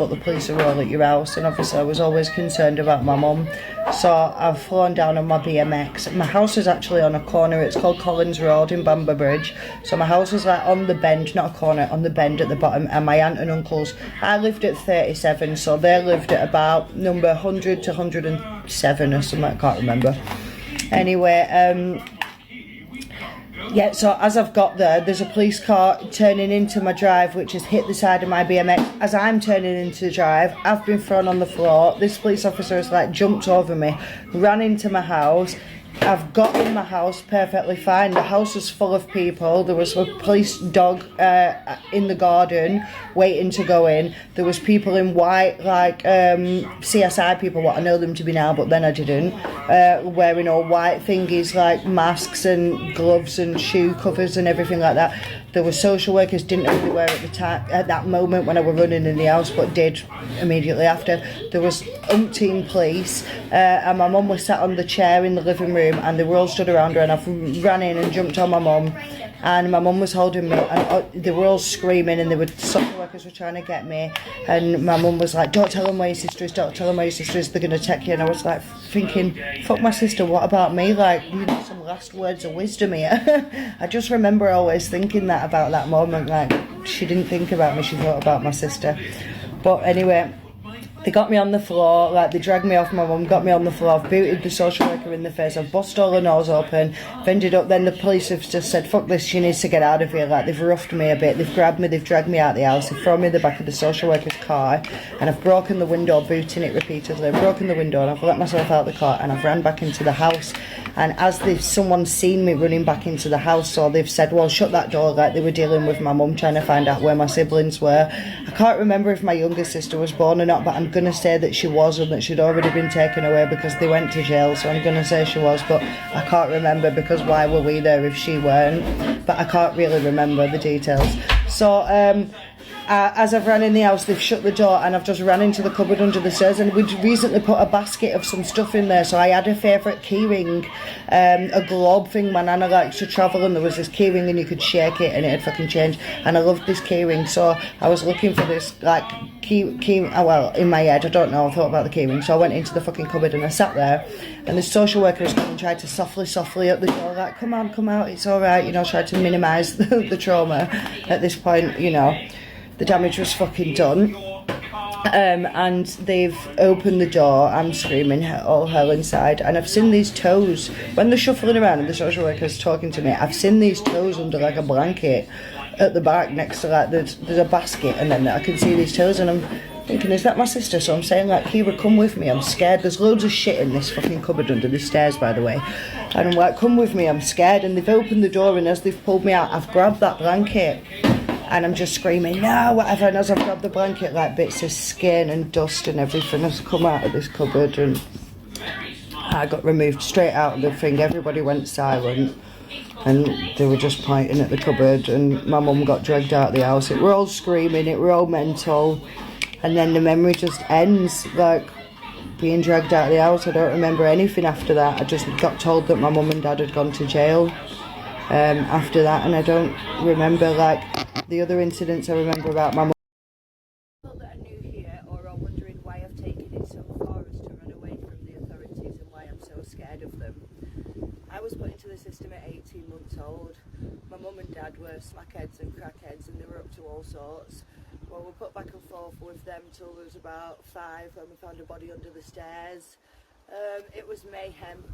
but the police are all at your house. And obviously I was always concerned about my mum, so I've flown down on my BMX. My house is actually on a corner. It's called Collins Road in Bamber Bridge. So my house is like on the bend, not a corner, on the bend at the bottom. And my aunt and uncles, I lived at 37, so they lived at about number 100 to 107 or something, I can't remember. Anyway, yeah, so as I've got there, there's a police car turning into my drive, which has hit the side of my BMX. As I'm turning into the drive, I've been thrown on the floor. This police officer has like jumped over me, ran into my house. I've got in my house perfectly fine. The house was full of people. There was a police dog in the garden waiting to go in. There was people in white, like CSI people, what I know them to be now, but then I didn't, wearing all white thingies like masks and gloves and shoe covers and everything like that. There were social workers, didn't really wear at the time, at that moment when I were running in the house, but did immediately after. There was umpteen police, and my mum was sat on the chair in the living room, and they were all stood around her, and I ran in and jumped on my mum, and my mum was holding me, and they were all screaming, and social workers were trying to get me, and my mum was like, don't tell them where your sister is, don't tell them where your sister is, they're going to take you. And I was like thinking, fuck my sister, what about me? Like, you need some last words of wisdom here. I just remember always thinking that about that moment, like, she didn't think about me, she thought about my sister. But anyway, they got me on the floor, like they dragged me off my mum, got me on the floor, I've booted the social worker in the face, I've bust all her nose open, I've ended up, then the police have just said, fuck this, she needs to get out of here, like they've roughed me a bit, they've grabbed me, they've dragged me out of the house, they've thrown me in the back of the social worker's car, and I've broken the window, booting it repeatedly, I've broken the window, and I've let myself out of the car, and I've ran back into the house, and as someone's seen me running back into the house, so they've said, well, shut that door, like they were dealing with my mum, trying to find out where my siblings were. I can't remember if my younger sister was born or not, but I'm going to say that she was, and that she'd already been taken away because they went to jail, so I'm going to say she was, but I can't remember because why were we there if she weren't? But I can't really remember the details. So as I've ran in the house, they've shut the door, and I've just ran into the cupboard under the stairs, and we'd recently put a basket of some stuff in there, so I had a favourite keyring, a globe thing. My nana likes to travel, and there was this keyring and you could shake it and it'd fucking change, and I loved this keyring, so I was looking for this like well, in my head, I don't know, I thought about the keyring, so I went into the fucking cupboard and I sat there, and the social worker has come and tried to softly at the door, like, come on, come out, it's alright, you know, tried to minimise the trauma. At this point, you know, the damage was fucking done, and they've opened the door. I'm screaming all hell inside, and I've seen these toes when they're shuffling around and the social worker's talking to me. I've seen these toes under like a blanket at the back next to like there's a basket, and then I can see these toes, and I'm thinking, is that my sister? So I'm saying like, Kira, come with me, I'm scared, there's loads of shit in this fucking cupboard under the stairs, by the way, and I'm like, come with me, I'm scared. And they've opened the door, and as they've pulled me out, I've grabbed that blanket, and I'm just screaming, no, whatever, and as I've grabbed the blanket, like bits of skin and dust and everything has come out of this cupboard, and I got removed straight out of the thing. Everybody went silent, and they were just pointing at the cupboard, and my mum got dragged out of the house. It were all screaming, it were all mental, and then the memory just ends, like being dragged out of the house. I don't remember anything after that. I just got told that my mum and dad had gone to jail after that, and I don't remember like the other incidents. I remember about my mum. People that are new here or are wondering why I've taken it so far as to run away from the authorities and why I'm so scared of them. I was put into the system at 18 months old. My mum and dad were smackheads and crackheads, and they were up to all sorts. Well, we put back and forth with them till there was about 5, when we found a body under the stairs. It was mayhem.